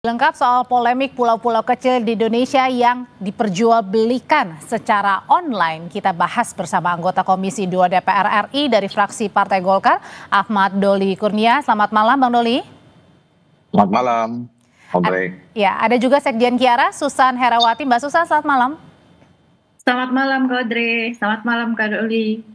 Lengkap soal polemik pulau-pulau kecil di Indonesia yang diperjualbelikan secara online. Kita bahas bersama anggota Komisi 2 DPR RI dari fraksi Partai Golkar, Ahmad Doli Kurnia. Selamat malam, Bang Doli. Selamat malam, Andre. Ya, ada juga Sekjen Kiara, Susan Herawati. Mbak Susan, selamat malam. Selamat malam, Kak Audrey. Selamat malam, Kak Doli.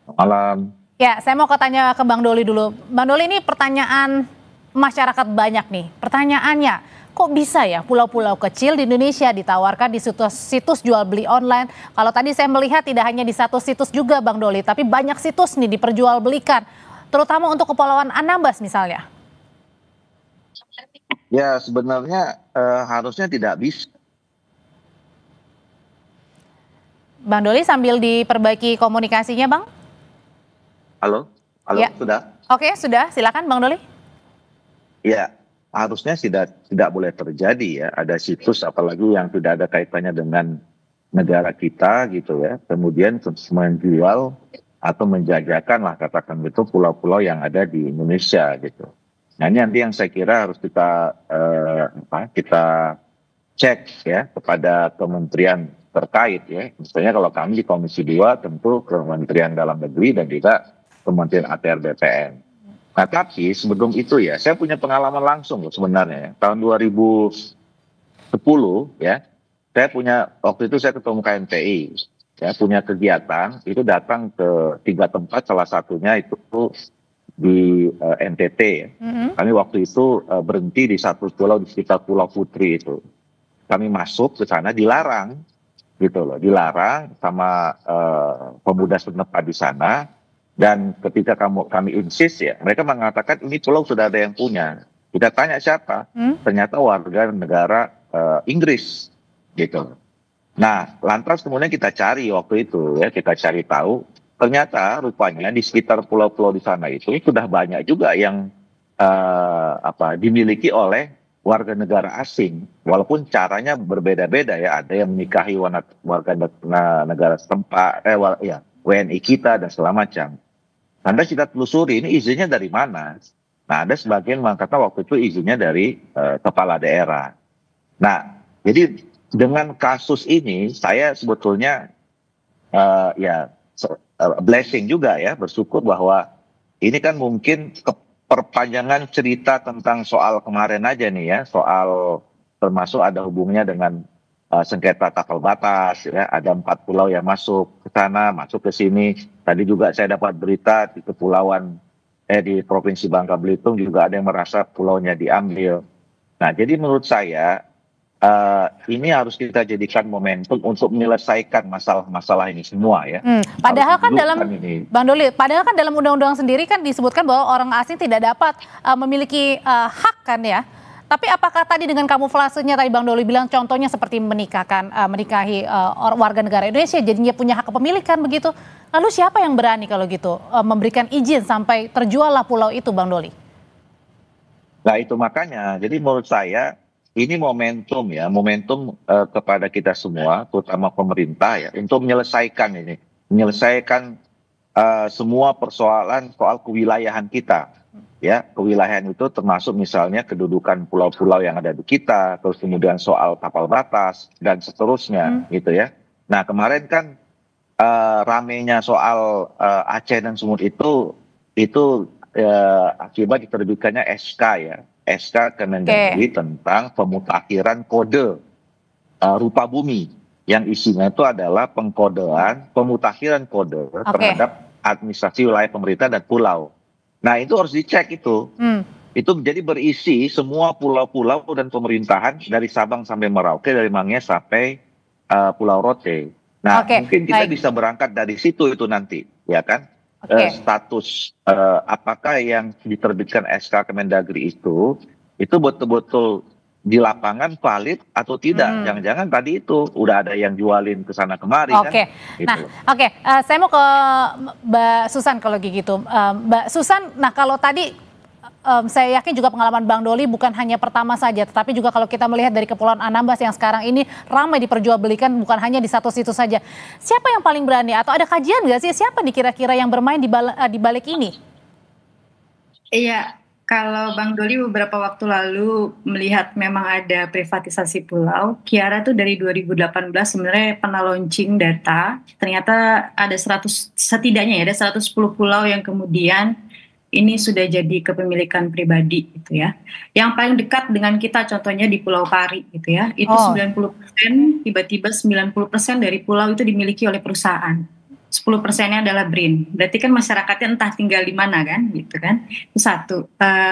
Selamat malam. Ya, saya mau tanya ke Bang Doli dulu. Bang Doli, ini pertanyaan masyarakat banyak nih. Pertanyaannya, kok bisa ya pulau-pulau kecil di Indonesia ditawarkan di situs jual beli online? Kalau tadi saya melihat tidak hanya di satu situs juga, Bang Doli, tapi banyak situs nih diperjualbelikan, terutama untuk Kepulauan Anambas misalnya. Ya, sebenarnya harusnya tidak bisa. Bang Doli sambil diperbaiki komunikasinya, Bang. Halo, Ya. Sudah? Oke, sudah. Silakan, Bang Doli. Ya, harusnya tidak boleh terjadi ya. Ada situs apalagi yang tidak ada kaitannya dengan negara kita gitu ya. Kemudian menjual atau menjajakan lah katakan gitu pulau-pulau yang ada di Indonesia gitu. Nah ini nanti yang saya kira harus kita cek ya kepada kementerian terkait ya. Misalnya kalau kami di Komisi 2 tentu Kementerian Dalam Negeri dan juga Kementerian ATR BPN. Nah tapi sebelum itu ya, saya punya pengalaman langsung sebenarnya ya. Tahun 2010 ya, waktu itu saya ketemu KNPI, ya punya kegiatan, itu datang ke 3 tempat, salah satunya itu di NTT ya. Kami waktu itu berhenti di satu pulau di sekitar Pulau Putri itu. Kami masuk ke sana dilarang gitu loh, dilarang sama pemuda setempat di sana. Dan ketika kami insist ya, mereka mengatakan ini pulau sudah ada yang punya. Kita tanya siapa? Ternyata warga negara Inggris gitu. Nah, lantas kemudian kita cari waktu itu ya, kita cari tahu. Ternyata rupanya di sekitar pulau-pulau di sana itu sudah banyak juga yang dimiliki oleh warga negara asing. Walaupun caranya berbeda-beda ya. Ada yang menikahi warga negara setempat, WNI kita dan segala macam. Anda kita telusuri ini izinnya dari mana. Nah ada sebagian mengatakan waktu itu izinnya dari kepala daerah. Nah jadi dengan kasus ini saya sebetulnya blessing juga ya, bersyukur bahwa ini kan mungkin perpanjangan cerita tentang soal kemarin aja nih ya, soal termasuk ada hubungnya dengan sengketa tapal batas ya, ada 4 pulau yang masuk ke sana, masuk ke sini. Tadi juga saya dapat berita di kepulauan di Provinsi Bangka Belitung juga ada yang merasa pulaunya diambil. Nah, jadi menurut saya ini harus kita jadikan momentum untuk menyelesaikan masalah-masalah ini semua ya. Padahal kan Bang Doli, padahal kan dalam undang-undang sendiri kan disebutkan bahwa orang asing tidak dapat memiliki hak kan ya. Tapi apakah tadi dengan kamuflasenya tadi Bang Doli bilang contohnya seperti menikahi warga negara Indonesia jadinya punya hak kepemilikan begitu. Lalu siapa yang berani kalau gitu memberikan izin sampai terjuallah pulau itu, Bang Doli? Nah itu makanya, jadi menurut saya ini momentum ya, momentum kepada kita semua, terutama pemerintah ya, untuk menyelesaikan semua persoalan soal kewilayahan kita. Ya, kewilayahan itu termasuk misalnya kedudukan pulau-pulau yang ada di kita, terus kemudian soal tapal batas dan seterusnya gitu ya. Nah kemarin kan ramenya soal Aceh dan Sumut itu akibat diterbitkannya SK ya, SK Kemendagri tentang pemutakhiran kode rupa bumi yang isinya itu adalah pemutakhiran kode terhadap administrasi wilayah pemerintah dan pulau. Nah itu harus dicek itu. Itu jadi berisi semua pulau-pulau dan pemerintahan dari Sabang sampai Merauke, dari Mangge sampai Pulau Rote. Nah mungkin kita bisa berangkat dari situ itu nanti, ya kan? Status apakah yang diterbitkan SK Kemendagri itu betul-betul di lapangan valid atau tidak? Jangan-jangan tadi itu udah ada yang jualin ke sana kemari kan? Nah, saya mau ke Mbak Susan kalau gitu. Mbak Susan, nah kalau tadi saya yakin juga pengalaman Bang Doli bukan hanya pertama saja, tetapi juga kalau kita melihat dari Kepulauan Anambas yang sekarang ini ramai diperjualbelikan bukan hanya di satu situs saja. Siapa yang paling berani atau ada kajian nggak sih siapa nih kira-kira yang bermain di balik ini? Iya, Kalau Bang Doli beberapa waktu lalu melihat memang ada privatisasi pulau, Kiara tuh dari 2018 sebenarnya pernah launching data, ternyata ada 100, setidaknya ya ada 110 pulau yang kemudian ini sudah jadi kepemilikan pribadi gitu ya. Yang paling dekat dengan kita contohnya di Pulau Pari gitu ya, itu 90%, tiba-tiba 90% dari pulau itu dimiliki oleh perusahaan. 10%-nya adalah BRIN. Berarti kan masyarakatnya entah tinggal di mana kan, gitu kan. Itu satu.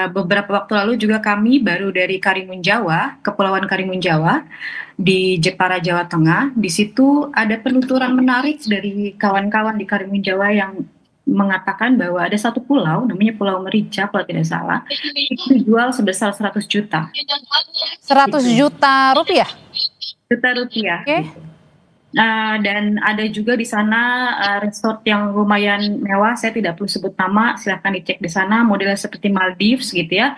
Beberapa waktu lalu juga kami baru dari Karimun Jawa, Kepulauan Karimun Jawa, di Jepara, Jawa Tengah. Di situ ada penuturan menarik dari kawan-kawan di Karimun Jawa yang mengatakan bahwa ada satu pulau, namanya Pulau Merica kalau tidak salah, itu dijual sebesar 100 juta. 100 juta rupiah? Juta rupiah. Oke. Gitu. Dan ada juga di sana resort yang lumayan mewah, saya tidak perlu sebut nama, silahkan dicek di sana, modelnya seperti Maldives gitu ya,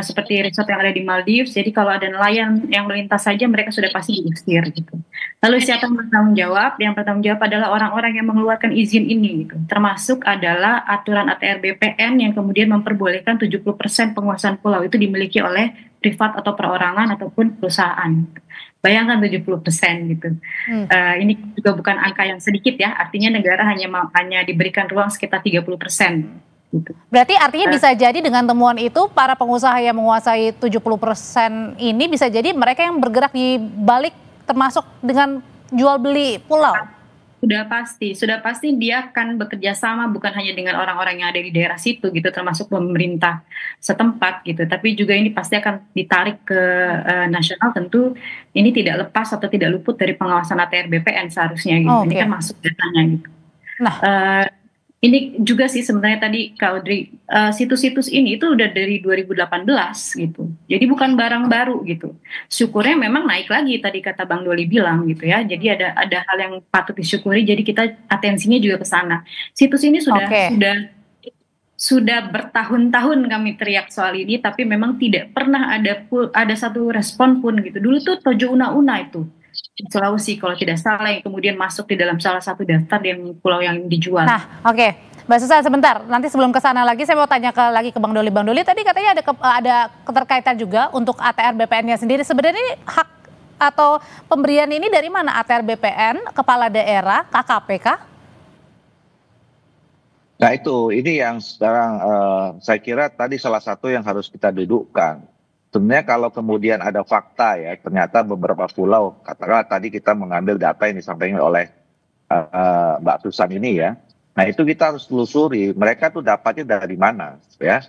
seperti resort yang ada di Maldives. Jadi kalau ada nelayan yang melintas saja mereka sudah pasti diusir gitu. Lalu siapa yang bertanggung jawab? Yang bertanggung jawab adalah orang-orang yang mengeluarkan izin ini gitu. Termasuk adalah aturan ATR BPN yang kemudian memperbolehkan 70% penguasaan pulau itu dimiliki oleh privat atau perorangan ataupun perusahaan. Bayangkan 70% gitu. Ini juga bukan angka yang sedikit ya, artinya negara hanya diberikan ruang sekitar 30%. Gitu. Berarti artinya bisa jadi dengan temuan itu para pengusaha yang menguasai 70% ini bisa jadi mereka yang bergerak di balik termasuk dengan jual beli pulau. Sudah pasti dia akan bekerja sama bukan hanya dengan orang-orang yang ada di daerah situ gitu, termasuk pemerintah setempat gitu, tapi juga ini pasti akan ditarik ke nasional. Tentu ini tidak lepas atau tidak luput dari pengawasan ATR BPN seharusnya gitu. Ini kan masuk datanya gitu. Nah, ini juga sih sebenarnya tadi Kak Audrey, situs-situs ini itu udah dari 2018 gitu. Jadi bukan barang baru gitu. Syukurnya memang naik lagi tadi kata Bang Doli bilang gitu ya. Jadi ada hal yang patut disyukuri, jadi kita atensinya juga ke sana. Situs ini sudah bertahun-tahun kami teriak soal ini, tapi memang tidak pernah ada satu respon pun gitu. Dulu tuh Tojo Una-Una itu di Sulawesi kalau tidak salah yang kemudian masuk di dalam salah satu daftar yang pulau yang dijual. Nah, oke. Mbak Susan sebentar, nanti sebelum ke sana lagi saya mau tanya lagi ke Bang Doli. Bang Doli tadi katanya ada keterkaitan juga untuk ATR BPN-nya sendiri. Sebenarnya ini hak atau pemberian ini dari mana? ATR BPN, kepala daerah, KKP kah? Nah ini yang sekarang saya kira tadi salah satu yang harus kita dudukkan. Sebenarnya kalau kemudian ada fakta ya, ternyata beberapa pulau, katakanlah tadi kita mengambil data yang disampaikan oleh Mbak Susan ini ya. Nah itu kita harus telusuri, mereka tuh dapatnya dari mana ya.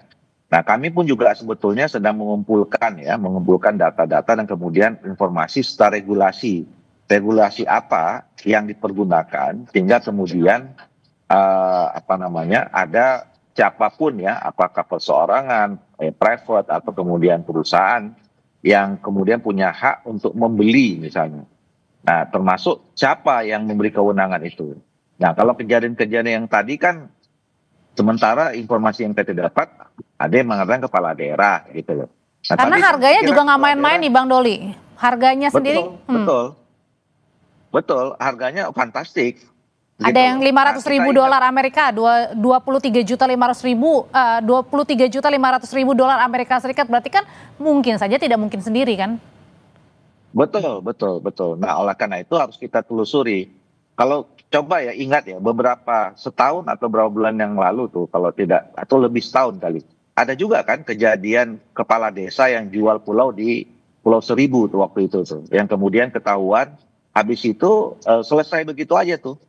Nah kami pun juga sebetulnya sedang mengumpulkan data-data dan kemudian informasi serta regulasi. Regulasi apa yang dipergunakan sehingga kemudian ada siapapun ya, apakah perseorangan, private atau kemudian perusahaan yang kemudian punya hak untuk membeli misalnya. Nah termasuk siapa yang memberi kewenangan itu. Nah kalau kejadian-kejadian yang tadi kan sementara informasi yang kita dapat ada yang mengatakan kepala daerah gitu loh. Nah, karena harganya juga nggak main-main nih Bang Doli. Harganya sendiri. Betul, harganya fantastik. Ada yang $500.000 Amerika, 23.500.000 dolar Amerika Serikat, berarti kan mungkin saja tidak mungkin sendiri kan? Betul. Nah oleh karena itu harus kita telusuri. Kalau coba ya ingat ya beberapa setahun atau beberapa bulan yang lalu tuh kalau tidak atau lebih setahun kali. Ada juga kan kejadian kepala desa yang jual pulau di Pulau Seribu tuh waktu itu tuh. Yang kemudian ketahuan habis itu selesai begitu aja tuh.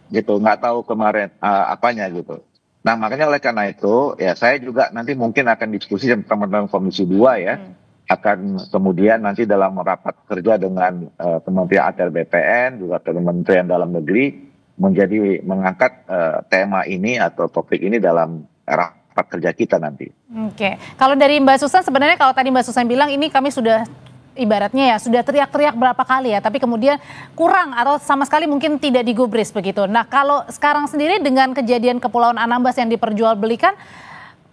Gitu nggak tahu kemarin apanya gitu. Nah makanya oleh karena itu ya saya juga nanti mungkin akan diskusi dengan teman-teman Komisi 2 ya, akan kemudian nanti dalam rapat kerja dengan Kementerian ATR BPN juga Kementerian Dalam Negeri mengangkat tema ini atau topik ini dalam rapat kerja kita nanti. Oke, kalau dari Mbak Susan sebenarnya kalau tadi Mbak Susan bilang ini kami sudah ibaratnya ya sudah teriak-teriak berapa kali ya, tapi kemudian kurang atau sama sekali mungkin tidak digubris begitu. Nah kalau sekarang sendiri dengan kejadian Kepulauan Anambas yang diperjualbelikan,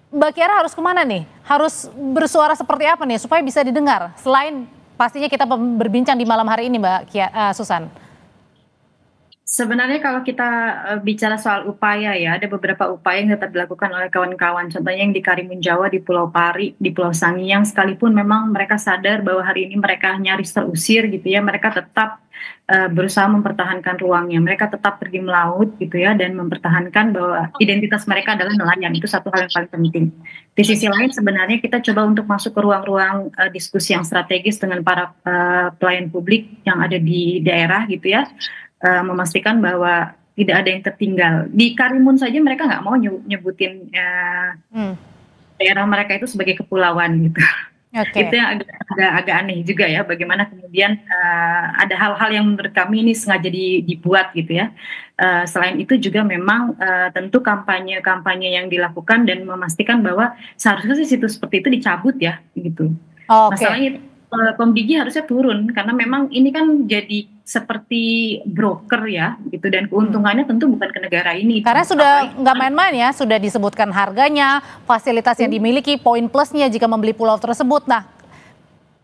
Mbak Kiara harus kemana nih? Harus bersuara seperti apa nih supaya bisa didengar? Selain pastinya kita berbincang di malam hari ini Mbak Susan. Sebenarnya kalau kita bicara soal upaya ya, ada beberapa upaya yang tetap dilakukan oleh kawan-kawan. Contohnya yang di Karimun Jawa, di Pulau Pari, di Pulau Sangiang, sekalipun memang mereka sadar bahwa hari ini mereka nyaris terusir gitu ya, mereka tetap berusaha mempertahankan ruangnya. Mereka tetap pergi melaut gitu ya, dan mempertahankan bahwa identitas mereka adalah nelayan. Itu satu hal yang paling penting. Di sisi lain sebenarnya kita coba untuk masuk ke ruang-ruang diskusi yang strategis dengan para pelayan publik yang ada di daerah gitu ya, memastikan bahwa tidak ada yang tertinggal. Di Karimun saja mereka nggak mau nyebutin daerah mereka itu sebagai kepulauan gitu. Itu yang agak aneh juga ya, bagaimana kemudian ada hal-hal yang menurut kami ini sengaja dibuat gitu ya. Selain itu juga memang tentu kampanye yang dilakukan dan memastikan bahwa seharusnya situs seperti itu dicabut ya gitu. Masalahnya Pemdigi harusnya turun karena memang ini kan jadi seperti broker ya gitu, dan keuntungannya tentu bukan ke negara ini. Karena sudah nggak main-main ya, sudah disebutkan harganya, fasilitas yang dimiliki, poin plusnya jika membeli pulau tersebut. Nah,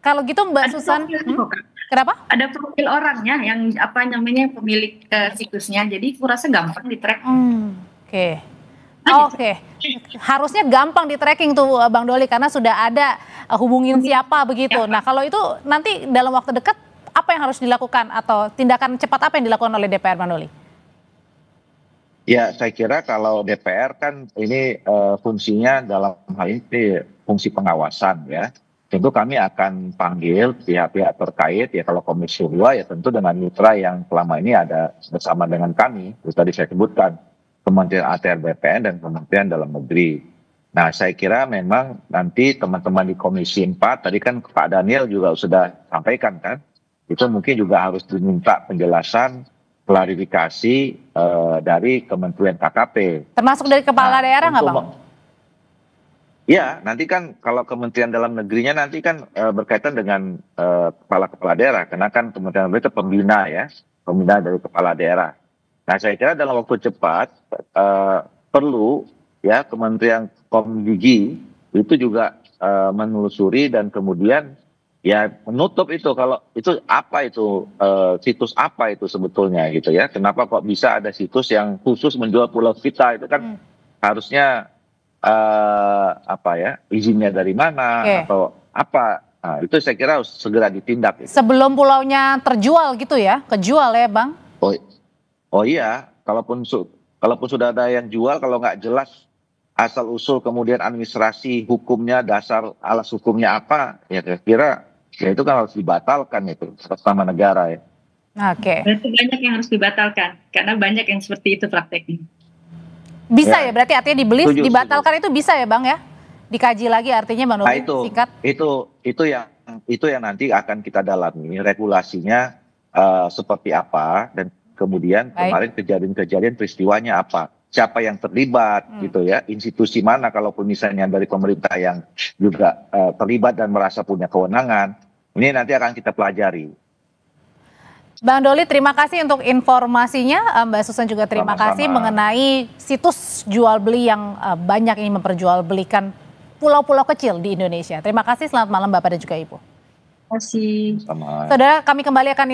kalau gitu Mbak Susan, kenapa? Ada profil orangnya yang pemilik situsnya, jadi kurasa gampang di-track. Oke. Harusnya gampang di tracking tuh Bang Doli karena sudah ada hubungin siapa begitu. Nah kalau itu nanti dalam waktu dekat apa yang harus dilakukan atau tindakan cepat apa yang dilakukan oleh DPR, Bang Doli? Ya saya kira kalau DPR kan ini fungsinya dalam hal ini fungsi pengawasan ya. Tentu kami akan panggil pihak-pihak terkait ya, kalau Komisi 2 ya tentu dengan mitra yang selama ini ada bersama dengan kami. Terus tadi saya sebutkan Kementerian ATR BPN dan Kementerian Dalam Negeri. Nah saya kira memang nanti teman-teman di Komisi 4, tadi kan Pak Daniel juga sudah sampaikan kan, itu mungkin juga harus diminta penjelasan, klarifikasi dari Kementerian KKP. Termasuk dari kepala daerah nggak Bang? Ya nanti kan kalau Kementerian Dalam Negerinya nanti kan berkaitan dengan kepala daerah, karena kan Kementerian Dalam Negeri itu pembina ya, pembina dari kepala daerah. Nah saya kira dalam waktu cepat perlu ya Kementerian Komdigi itu juga menelusuri dan kemudian ya menutup itu, kalau itu apa itu situs apa itu sebetulnya gitu ya. Kenapa kok bisa ada situs yang khusus menjual pulau kita, itu kan harusnya izinnya dari mana atau apa. Nah, itu saya kira harus segera ditindak. Sebelum pulaunya terjual gitu ya, kejual ya Bang? Oh iya, kalaupun sudah ada yang jual, kalau nggak jelas asal usul kemudian administrasi hukumnya, dasar alas hukumnya apa, ya kira-kira ya itu kan harus dibatalkan itu atas nama negara ya. Berarti banyak yang harus dibatalkan karena banyak yang seperti itu prakteknya. Bisa ya berarti artinya dibeli dibatalkan itu bisa ya Bang ya? Dikaji lagi artinya Bang Doli, singkat. Itu yang nanti akan kita dalami regulasinya seperti apa, dan kemudian kemarin kejadian peristiwanya apa, siapa yang terlibat gitu ya, institusi mana kalaupun misalnya dari pemerintah yang juga terlibat dan merasa punya kewenangan, ini nanti akan kita pelajari. Bang Doli terima kasih untuk informasinya, Mbak Susan juga terima kasih mengenai situs jual beli yang banyak ini memperjualbelikan pulau-pulau kecil di Indonesia. Terima kasih, selamat malam Bapak dan juga Ibu. Terima kasih. Saudara, kami kembali akan